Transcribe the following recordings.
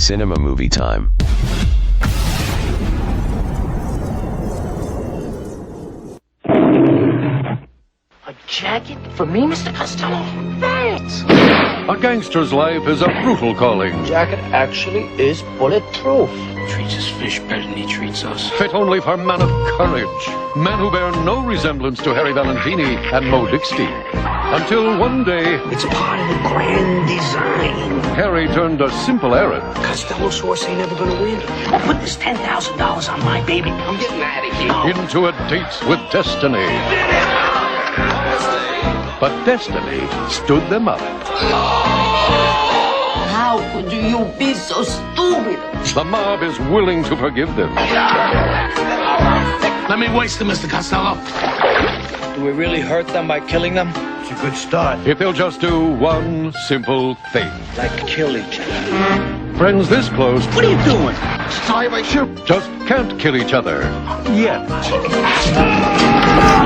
Cinema movie time. A jacket for me, Mr. Costello? Thanks! A gangster's life is a brutal calling. Jacket actually is bulletproof. Treats his fish better than he treats us. Fit only for men of courage. Men who bear no resemblance to Harry Valentini and Mo Dixie. Until one day, It's part of the grand design. Harry turned a simple errand Costello's horse ain't ever gonna win. I'll put this $10,000 on my baby. I'm getting out of here. into a date with destiny. But destiny stood them up. How could you be so stupid? The mob is willing to forgive them. Let me waste them, Mr. Costello. Do we really hurt them by killing them? It's a good start. If they'll just do one simple thing. Like kill each other. Friends this close What are you doing? Sorry, my shoe. just can't kill each other. Yet.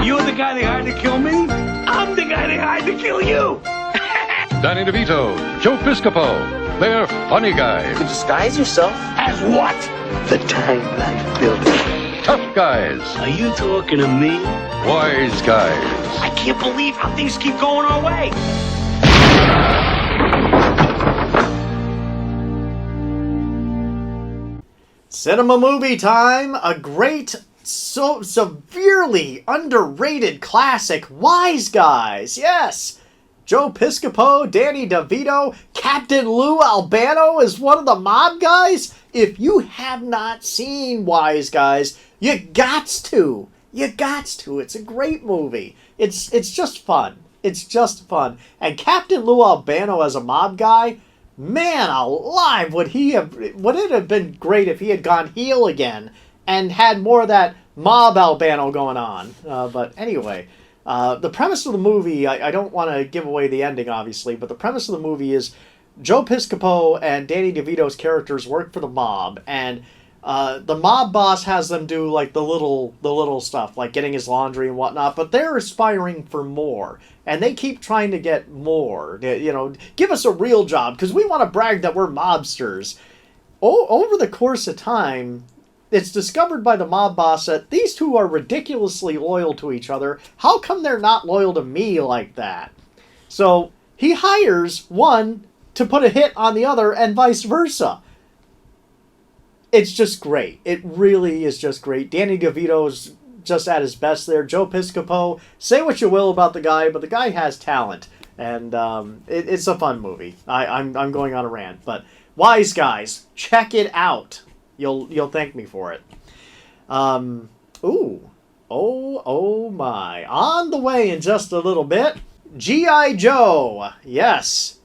You're the guy they hired to kill me? I'm the guy they hired to kill you! Danny DeVito, Joe Piscopo, they're funny guys. Disguise yourself? As what? The Time Life Building. Tough guys. Are you talking to me? Wise guys. I can't believe how things keep going our way. Cinema movie time, a great, so severely underrated classic, Wise Guys, yes! Joe Piscopo, Danny DeVito, Captain Lou Albano is one of the mob guys. If you have not seen Wise Guys, you gots to. You gots to. It's a great movie. It's just fun. It's just fun. And Captain Lou Albano as a mob guy, man alive, would it have been great if he had gone heel again and had more of that mob Albano going on. But anyway, the premise of the movie, I don't want to give away the ending, obviously, but the premise of the movie is Joe Piscopo and Danny DeVito's characters work for the mob, and the mob boss has them do like the little stuff, like getting his laundry and whatnot, but they're aspiring for more, and they keep trying to get more. You know, give us a real job, because we want to brag that we're mobsters. Over the course of time, it's discovered by the mob boss that these two are ridiculously loyal to each other. How come they're not loyal to me like that? So he hires one to put a hit on the other, and vice versa. It's just great. It really is just great. Danny DeVito's just at his best there. Joe Piscopo, say what you will about the guy, but the guy has talent, and it's a fun movie. I'm going on a rant, but Wise Guys, check it out. You'll thank me for it. Oh my! On the way in just a little bit, G.I. Joe. Yes,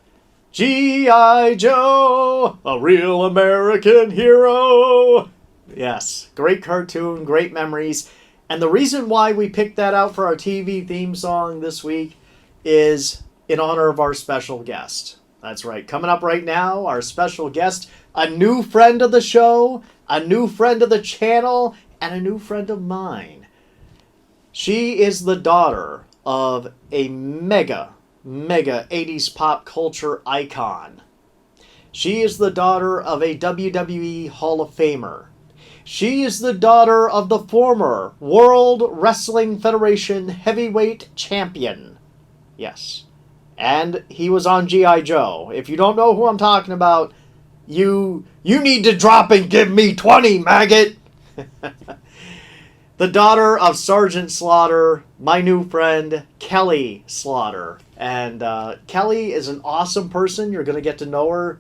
G.I. Joe, a real American hero. Yes, great cartoon, great memories. And the reason why we picked that out for our TV theme song this week is in honor of our special guest. That's right. Coming up right now, our special guest, a new friend of the show, a new friend of the channel, and a new friend of mine. She is the daughter of a mega 80s pop culture icon. She is the daughter of a WWE Hall of Famer. She is the daughter of the former World Wrestling Federation heavyweight champion. Yes. And he was on G.I. Joe. If you don't know who I'm talking about, you need to drop and give me 20, maggot! The daughter of Sergeant Slaughter, my new friend, Kelly Slaughter. And Kelly is an awesome person. You're going to get to know her.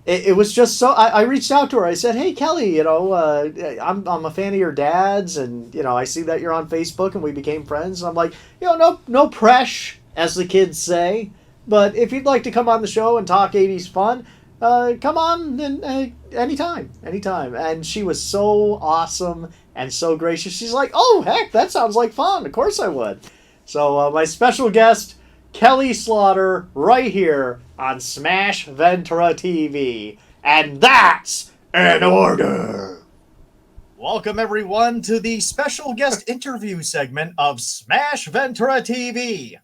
It was just so... I reached out to her. I said, hey, Kelly, you know, I'm a fan of your dad's, and, you know, I see that you're on Facebook, and we became friends. And I'm like, you know, no press, as the kids say. But if you'd like to come on the show and talk 80s fun, come on anytime. And she was so awesome and so gracious. She's like, oh, heck, that sounds like fun. Of course I would. So my special guest, Kelly Slaughter, right here on Smash Ventura TV. And that's an order. Welcome, everyone, to the special guest interview segment of Smash Ventura TV.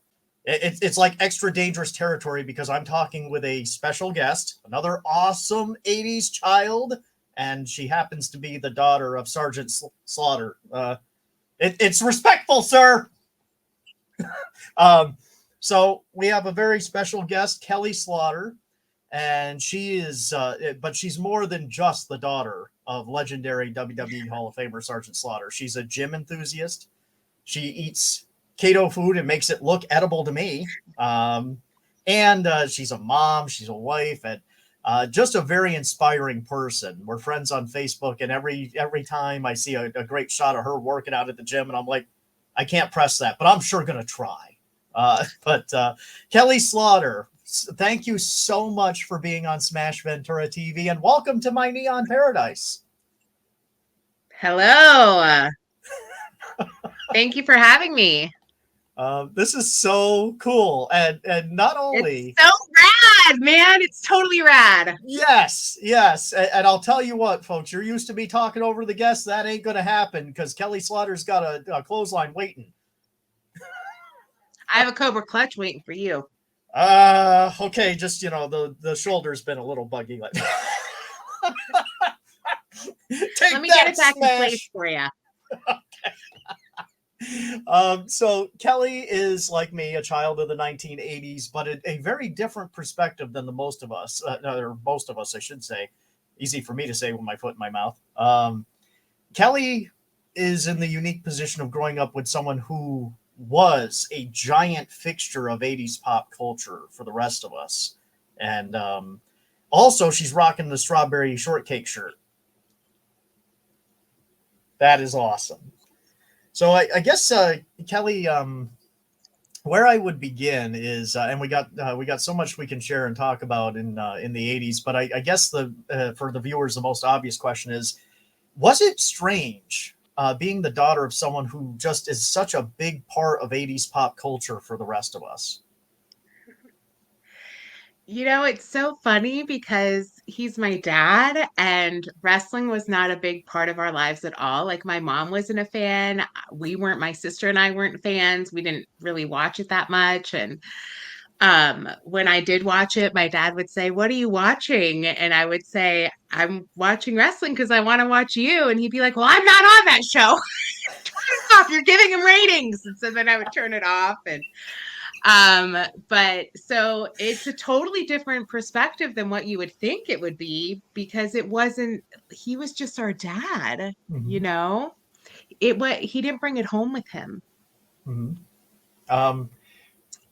It's like extra dangerous territory because I'm talking with a special guest, another awesome 80s child, and she happens to be the daughter of Sergeant Slaughter. It's respectful, sir. Um, so we have a very special guest, Kelly Slaughter, and she is, but she's more than just the daughter of legendary WWE Hall of Famer Sergeant Slaughter. She's a gym enthusiast. She eats keto food and makes it look edible to me. And she's a mom, she's a wife, and just a very inspiring person. We're friends on Facebook, and every time I see a great shot of her working out at the gym, and I'm like, I can't press that, but I'm sure gonna try. But Kelly Slaughter, thank you so much for being on Smash Ventura TV, and welcome to my Neon Paradise. Hello. Thank you for having me. This is so cool, and not only It's so rad, man. It's totally rad. yes, and I'll tell you what, folks, you're used to me talking over the guests. That ain't gonna happen because Kelly Slaughter's got a clothesline waiting. I have a Cobra Clutch waiting for you. Okay, just the shoulder's been a little buggy. Like, Let me get it back in place for you. So Kelly is like me, a child of the 1980s, but a very different perspective than the most of us, or most of us, I should say. Easy for me to say with my foot in my mouth. Kelly is in the unique position of growing up with someone who was a giant fixture of 80s pop culture for the rest of us. And also, she's rocking the strawberry shortcake shirt. That is awesome. So I guess Kelly, where I would begin is, and we got so much we can share and talk about in the 80s. But I guess for the viewers, the most obvious question is, was it strange being the daughter of someone who just is such a big part of 80s pop culture for the rest of us? It's so funny because he's my dad and wrestling was not a big part of our lives at all. Like my mom wasn't a fan. My sister and I weren't fans. We didn't really watch it that much. And when I did watch it, my dad would say, "What are you watching?" And I would say, "I'm watching wrestling because I want to watch you." And he'd be like, "Well, I'm not on that show." Turn it off. You're giving him ratings. And so then I would turn it off. But so it's a totally different perspective than what you would think it would be because he was just our dad, Mm-hmm. He didn't bring it home with him. Mm-hmm.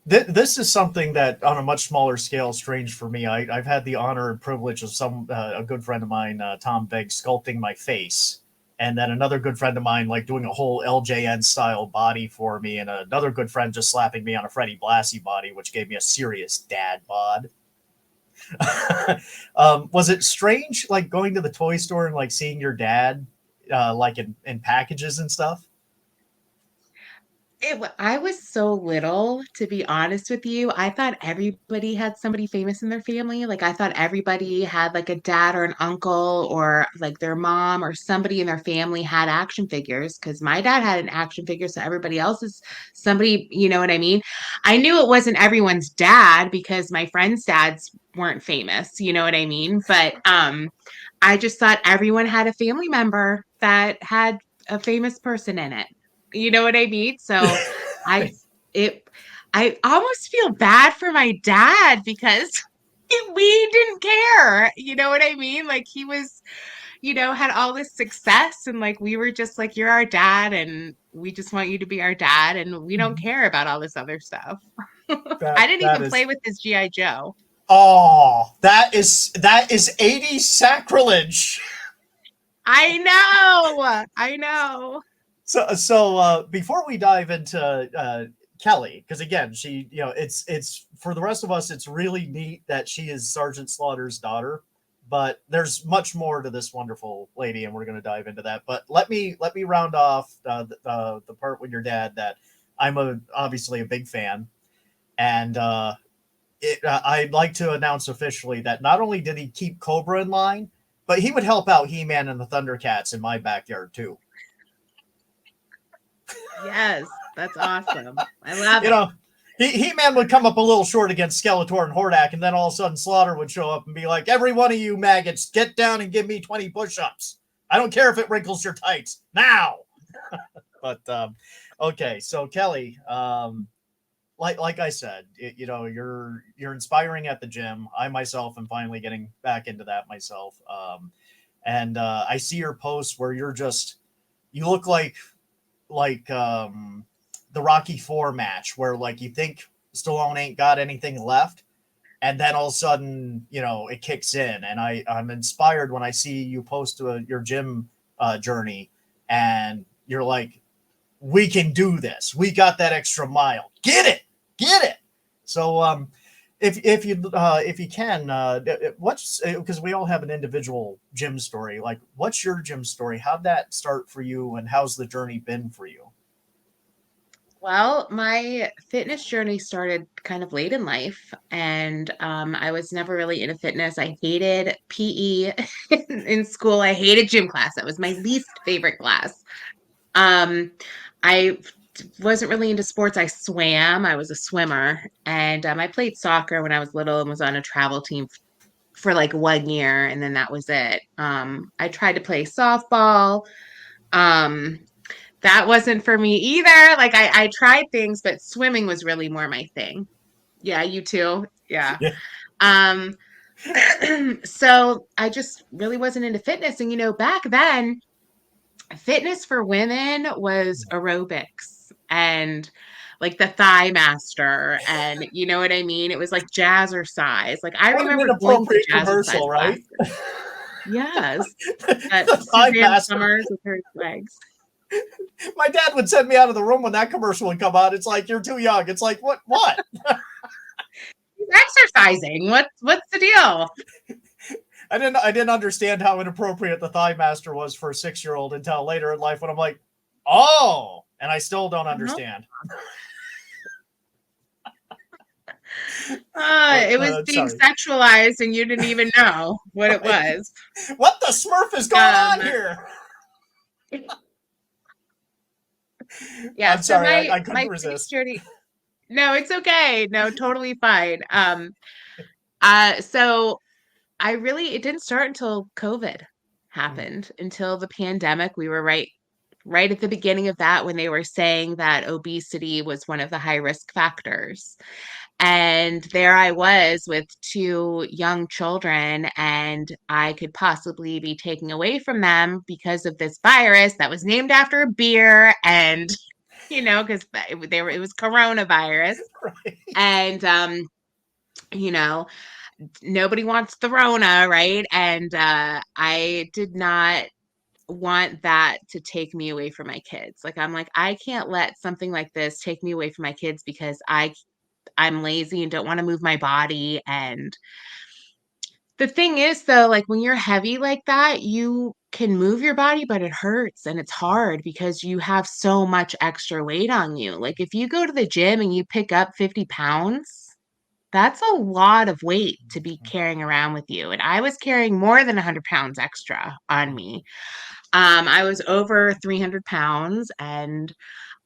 This is something that on a much smaller scale is strange for me. I've had the honor and privilege of a good friend of mine, Tom Begg, sculpting my face. And then another good friend of mine, like doing a whole LJN style body for me, and another good friend just slapping me on a Freddie Blassie body, which gave me a serious dad bod. Was it strange, like going to the toy store and like seeing your dad, like in packages and stuff? I was so little, to be honest with you. I thought everybody had somebody famous in their family. Like I thought everybody had like a dad or an uncle or like their mom or somebody in their family had action figures because my dad had an action figure, so everybody else is somebody, you know what I mean? I knew it wasn't everyone's dad because my friends' dads weren't famous, you know what I mean? But I just thought everyone had a family member that had a famous person in it. You know what I mean? So I it I almost feel bad for my dad because we didn't care. You know what I mean? Like he was, had all this success and like we were just like, you're our dad and we just want you to be our dad and we don't care about all this other stuff. I didn't even play with his G.I. Joe. Oh, that is 80 sacrilege. I know. So before we dive into Kelly, because again, she, it's for the rest of us, it's really neat that she is Sergeant Slaughter's daughter, but there's much more to this wonderful lady, and we're going to dive into that. But let me round off the part with your dad that I'm obviously a big fan, and I'd like to announce officially that not only did he keep Cobra in line, but he would help out He-Man and the Thundercats in my backyard too. Yes, that's awesome. I love it. He-Man would come up a little short against Skeletor and Hordak, and then all of a sudden Slaughter would show up and be like, every one of you maggots, get down and give me 20 push-ups. I don't care if it wrinkles your tights. Now! But, okay, so Kelly, like I said, you're inspiring at the gym. I myself am finally getting back into that myself. And I see your posts where you look like the Rocky Four match where like you think Stallone ain't got anything left, and then all of a sudden it kicks in, and I'm inspired when I see you post your gym journey, and you're like, we can do this. We got that extra mile. Get it. So if you can, what's because we all have an individual gym story. Like, what's your gym story? How'd that start for you, and how's the journey been for you? Well, my fitness journey started kind of late in life, and I was never really into fitness. I hated PE in school. I hated gym class. That was my least favorite class. Um, I wasn't really into sports. I swam. I was a swimmer, and I played soccer when I was little and was on a travel team for like 1 year, and then that was it. I tried to play softball. Um, that wasn't for me either. Like I tried things, but swimming was really more my thing. Yeah, you too. Yeah. Yeah. Um, so I just really wasn't into fitness. And back then, fitness for women was aerobics and like the Thigh Master, and you know what I mean? It was like jazzercise. Like I What an remember going to inappropriate jazzercise commercial, right? classes. Yes. The Thigh Suzanne Master. Summers with her legs. My dad would send me out of the room when that commercial would come out. It's like, you're too young. It's like, what? He's exercising. What's the deal? I didn't understand how inappropriate the Thigh Master was for a 6-year-old until later in life when I'm like, oh, and I still don't understand. It was being sorry. sexualized and you didn't even know what it was. What the Smurf is going on here? Yeah, I'm so sorry, I couldn't my resist. journey. No, it's okay. No, totally fine. So it didn't start until COVID happened, until the pandemic. We were right at the beginning of that when they were saying that obesity was one of the high risk factors. And there I was with two young children, and I could possibly be taking away from them because of this virus that was named after a beer, and because it was coronavirus, Right. and nobody wants the Rona, right? And I did not want that to take me away from my kids. Like I'm like, I can't let something like this take me away from my kids because I'm lazy and don't want to move my body. And the thing is though, like when you're heavy like that, you can move your body, but it hurts and it's hard because you have so much extra weight on you. Like if you go to the gym and you pick up 50 pounds, that's a lot of weight to be carrying around with you. And I was carrying more than 100 pounds extra on me. I was over 300 pounds, and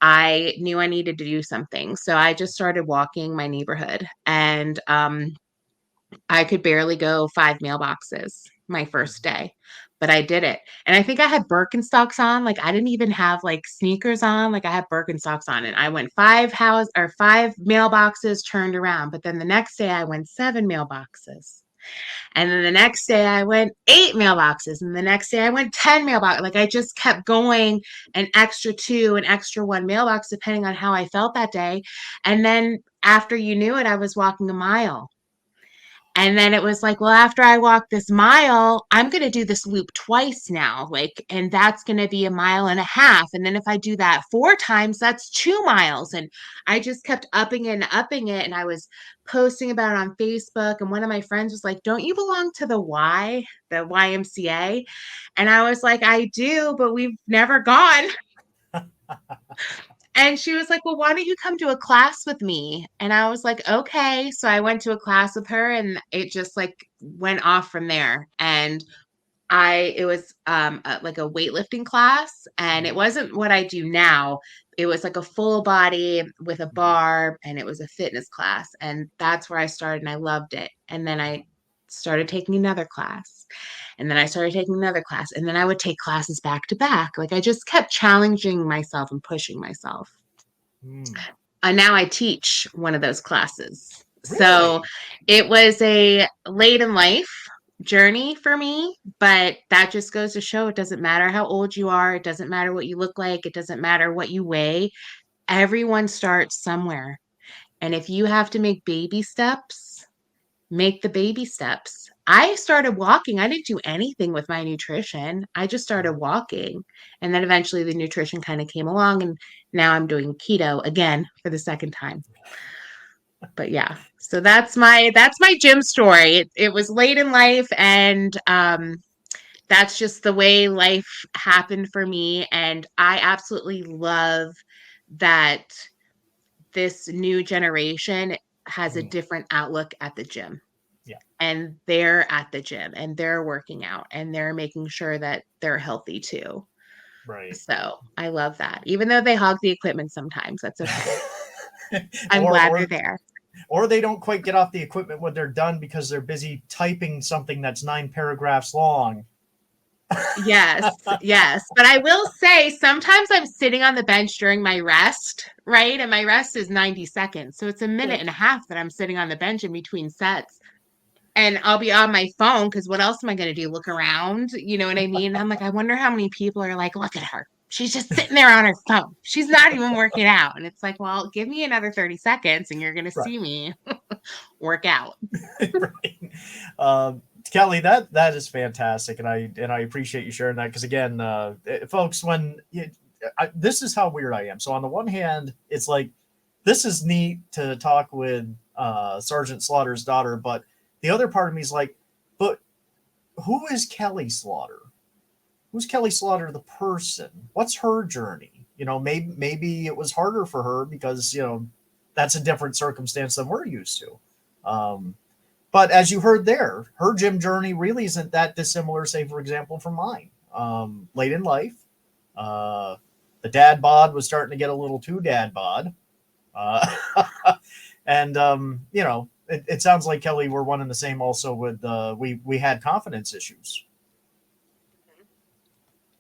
I knew I needed to do something. So I just started walking my neighborhood, and I could barely go 5 mailboxes my first day, but I did it. And I think I had Birkenstocks on. Like I didn't even have like sneakers on. Like I had Birkenstocks on, and I went 5 mailboxes turned around. But then the next day I went 7 mailboxes. And then the next day I went 8 mailboxes. And the next day I went 10 mailboxes. Like I just kept going an extra 2, an extra 1 mailbox, depending on how I felt that day. And then after you knew it, I was walking a mile. And then it was like, well, after I walk this mile, I'm going to do this loop twice now. Like, and that's going to be 1.5 miles. And then if I do that 4 times, that's 2 miles. And I just kept upping it and upping it. And I was posting about it on Facebook. And one of my friends was like, don't you belong to the YMCA? And I was like, I do, but we've never gone. And she was like, well, why don't you come to a class with me? And I was like, okay. So I went to a class with her, and it just like went off from there. And it was like a weightlifting class, and it wasn't what I do now. it was like a full body with a bar, and it was a fitness class. And that's where I started, and I loved it. And then I started taking another class. And then I started taking another class. And then I would take classes back to back. Like I just kept challenging myself and pushing myself. Mm. And now I teach one of those classes. So Really? it was a late in life journey for me, but that just goes to show it doesn't matter how old you are, it doesn't matter what you look like, it doesn't matter what you weigh. Everyone starts somewhere. And if you have to make baby steps, make the baby steps. I started walking. I didn't do anything with my nutrition. I just started walking. And then eventually the nutrition kind of came along, and now I'm doing keto again for the second time. But yeah, so that's my gym story. It was late in life, and that's just the way life happened for me. And I absolutely love that this new generation has a Mm. different outlook at the gym. Yeah. And they're at the gym and they're working out and they're making sure that they're healthy too. Right. So I love that. Even though they hog the equipment sometimes, that's okay. I'm or glad they're or there. or they don't quite get off the equipment when they're done because they're busy typing something that's 9 paragraphs long. Yes, yes. But I will say sometimes I'm sitting on the bench during my rest, right? And my rest is 90 seconds. So it's a minute and a half that I'm sitting on the bench in between sets. And I'll be on my phone because what else am I going to do? Look around? You know what I mean? I'm like, I wonder how many people are like, look at her. She's just sitting there on her phone. She's not even working out. And it's like, well, give me another 30 seconds and you're going to Right. see me work out. Right. Kelly, that is fantastic, and I appreciate you sharing that because again, folks, this is how weird I am. So on the one hand, it's like this is neat to talk with Sergeant Slaughter's daughter, but the other part of me is like, but who is Kelly Slaughter? Who's Kelly Slaughter the person? What's her journey? Maybe it was harder for her because that's a different circumstance than we're used to. But as you heard there, her gym journey really isn't that dissimilar, say, for example, from mine. Late in life, the dad bod was starting to get a little too dad bod. And, it sounds like, Kelly, we're one and the same also with we had confidence issues.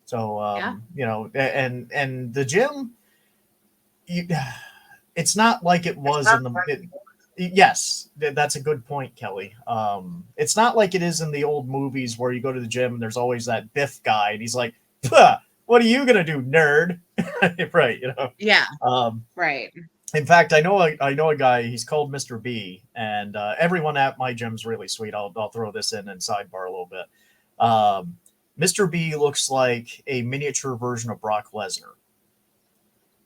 So, Yeah. and the gym, it's not like it was in the yes, that's a good point, Kelly. It's not like it is in the old movies where you go to the gym and there's always that Biff guy and he's like, "What are you gonna do, nerd?" Right? Yeah. Right. In fact, I know a guy. He's called Mr. B, and everyone at my gym's really sweet. I'll throw this in and sidebar a little bit. Mr. B looks like a miniature version of Brock Lesnar,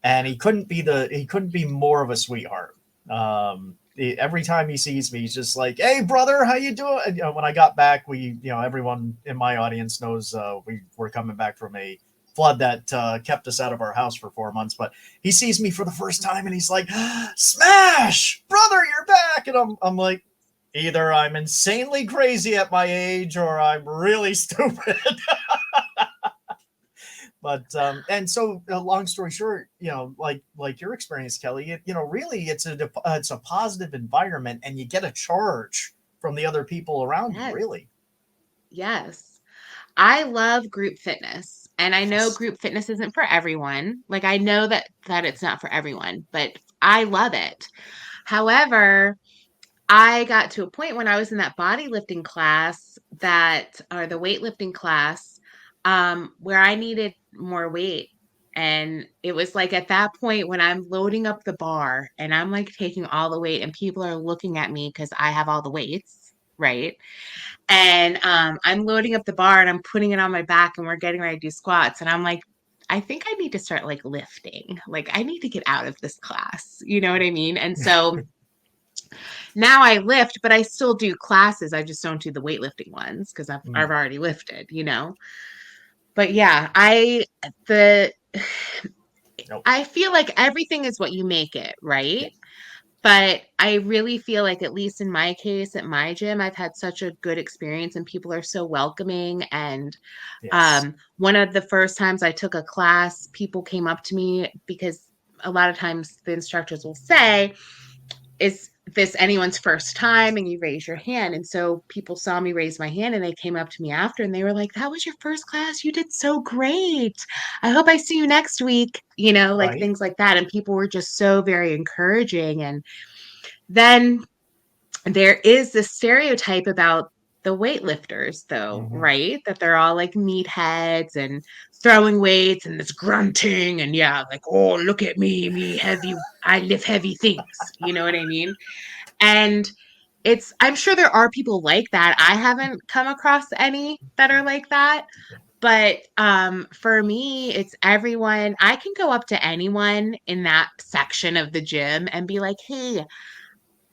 and he couldn't be more of a sweetheart. Every time he sees me, he's just like, "Hey, brother, how you doing?" And, when I got back, everyone in my audience knows we were coming back from a flood that kept us out of our house for 4 months. But he sees me for the first time, and he's like, "Smash, brother, you're back!" And I'm like, either I'm insanely crazy at my age, or I'm really stupid. But and so long story short, like your experience, Kelly, really it's a positive environment, and you get a charge from the other people around you. Yes. Really, Yes. I love group fitness. And I know yes, group fitness isn't for everyone. Like I know that it's not for everyone, but I love it. However, I got to a point when I was in that bodybuilding class or the weightlifting class, where I needed more weight. And it was like at that point when I'm loading up the bar and I'm like taking all the weight and people are looking at me because I have all the weights, right? And I'm loading up the bar and I'm putting it on my back and we're getting ready to do squats. And I'm like, I think I need to start like lifting. Like I need to get out of this class. You know what I mean? And so now I lift, but I still do classes. I just don't do the weightlifting ones because I've mm, already lifted. But yeah, the nope, I feel like everything is what you make it, yeah, right? But I really feel like, at least in my case at my gym, I've had such a good experience and people are so welcoming. And yes, one of the first times I took a class, people came up to me because a lot of times the instructors will say, is this anyone's first time? And you raise your hand. And so people saw me raise my hand and they came up to me after and they were like, that was your first class. You did so great. I hope I see you next week, like Right. things like that. And people were just so very encouraging. And then there is this stereotype about the weightlifters, though, Mm-hmm. right? That they're all like meatheads and throwing weights and this grunting and yeah, like, oh, look at me heavy, I lift heavy things. You know what I mean? And I'm sure there are people like that. I haven't come across any that are like that. But for me, it's everyone. I can go up to anyone in that section of the gym and be like, hey,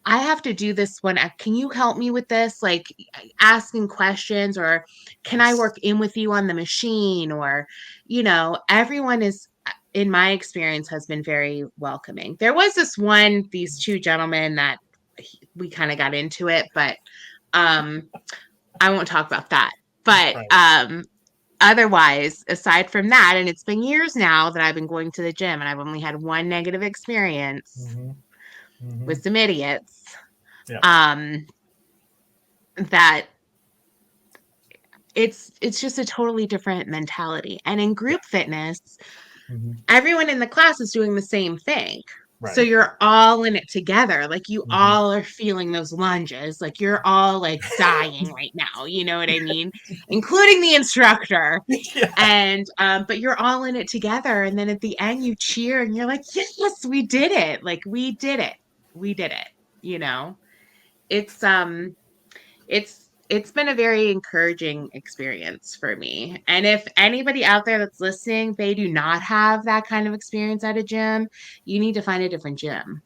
I have to do this one. Can you help me with this? Like asking questions, or can I Yes. work in with you on the machine? Or, everyone is, in my experience, has been very welcoming. There was these two gentlemen that we kind of got into it, but um, I won't talk about that. But Right. otherwise, aside from that, and it's been years now that I've been going to the gym, and I've only had one negative experience Mm-hmm. Mm-hmm. with some idiots. Yeah. That it's just a totally different mentality. And in Yeah. group fitness, Mm-hmm. everyone in the class is doing the same thing. So Right. you're all in it together. Like you Mm-hmm. all are feeling those lunges. Like you're all like dying right now. You know what I mean? Including the instructor. Yeah. And but you're all in it together. And then at the end you cheer and you're like, yes, we did it. Like we did it. We did it. You know? It's it's been a very encouraging experience for me. And if anybody out there that's listening, they do not have that kind of experience at a gym, you need to find a different gym.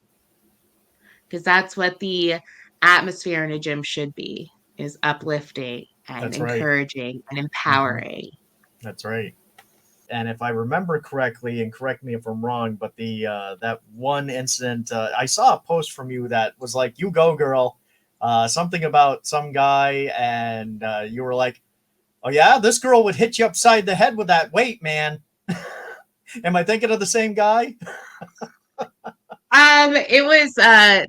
Because that's what the atmosphere in a gym should be, is uplifting and That's right. encouraging and Mm-hmm. empowering. That's right. And if I remember correctly, and correct me if I'm wrong, but the that one incident, I saw a post from you that was like, "You go, girl," something about some guy, and you were like, "Oh yeah, this girl would hit you upside the head with that weight, man." Am I thinking of the same guy? It was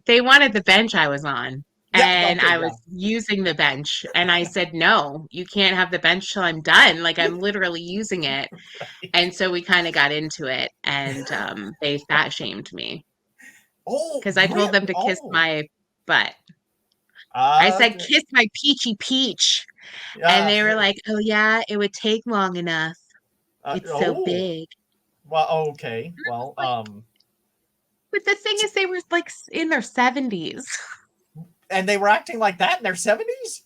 they wanted the bench I was on. Yeah. And Okay. I Yeah. was using the bench and I said, no, you can't have the bench till I'm done. Like I'm literally using it. And so we kind of got into it and they fat shamed me Oh, because I told really? them to kiss Oh. my butt. I Uh, said, kiss my peachy peach. And yeah. they were like, oh, yeah, it would take long enough. It's so Oh. big. Well. Okay. Well. Like, but the thing is, they were like in their 70s. And they were acting like that in their 70s.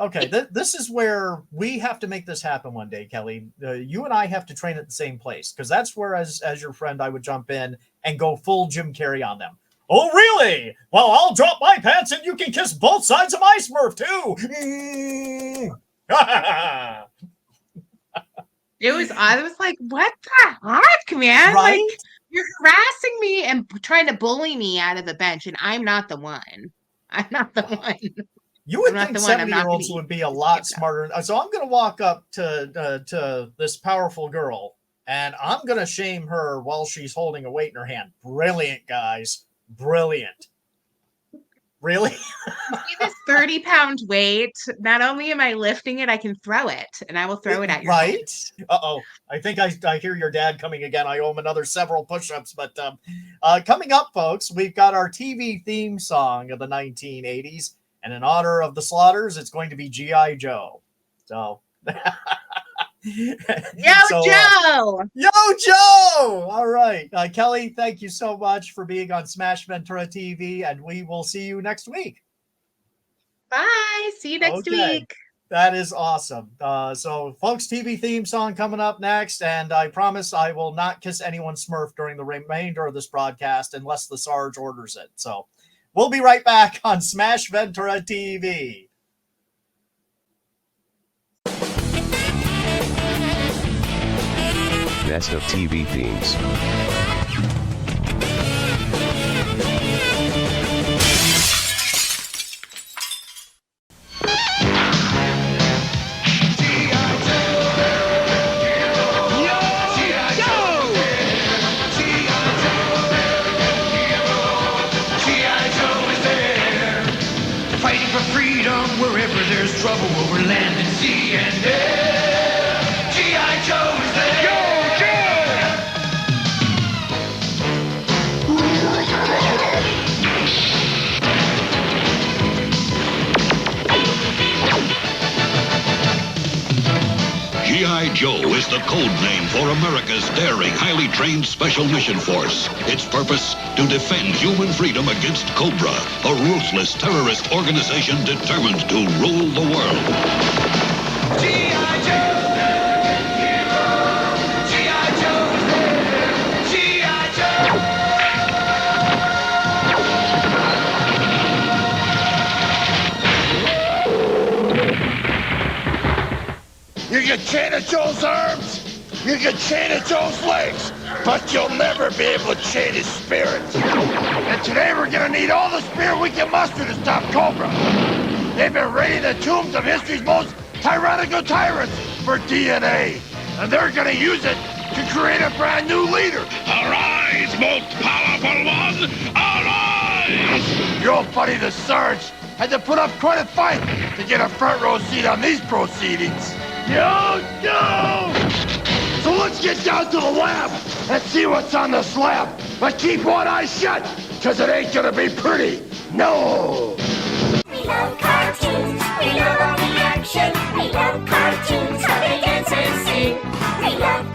Okay, this is where we have to make this happen one day, Kelly. You and I have to train at the same place because that's where, as your friend, I would jump in and go full Jim Carrey on them. Oh, really? Well, I'll drop my pants and you can kiss both sides of my Smurf too. I was like, what the heck, man? Like, Right? you're harassing me and trying to bully me out of the bench, and I'm not the one. I'm not the one. You I'm would not think the one. I'm not going to 70-year-olds eat would be a this lot pizza. smarter. So I'm going to walk up to this powerful girl and I'm going to shame her while she's holding a weight in her hand. Brilliant, guys. Brilliant. Really? See this 30-pound weight? Not only am I lifting it, I can throw it, and I will throw it at your head. Right? Uh-oh. I think I hear your dad coming again. I owe him another several push-ups. But coming up, folks, we've got our TV theme song of the 1980s. And in honor of the Slaughters, it's going to be G.I. Joe. So... Yo, Joe! Yo, Joe! All right. Kelly, thank you so much for being on Smash Ventura TV, and we will see you next week. Bye. See you next Okay. week. That is awesome. So, folks, TV theme song coming up next, and I promise I will not kiss anyone's Smurf during the remainder of this broadcast unless the Sarge orders it. So, we'll be right back on Smash Ventura TV. Best of TV themes. trouble over land and sea and air. G.I. Joe is there. G.I. Joe is the code name for America's daring, highly trained Special Mission Force. Its purpose? To defend human freedom against Cobra, a ruthless terrorist organization determined to rule the world. G.I. Joe! G.I. Joe is there! G.I. You can chain at Joe's arms, you can chain at Joe's legs, but you'll never be able to chain his spirit. And today we're gonna need all the spirit we can muster to stop Cobra. They've been raiding the tombs of history's most tyrannical tyrants for DNA, and they're gonna use it to create a brand new leader. Arise, most powerful one! Arise! Your old buddy the Sarge had to put up quite a fight to get a front row seat on these proceedings. Yo! So let's get down to the lab and see what's on the slab. But keep one eye shut, cause it ain't gonna be pretty. No! We love cartoons, we love all the action. We love cartoons, how they dance and sing. We love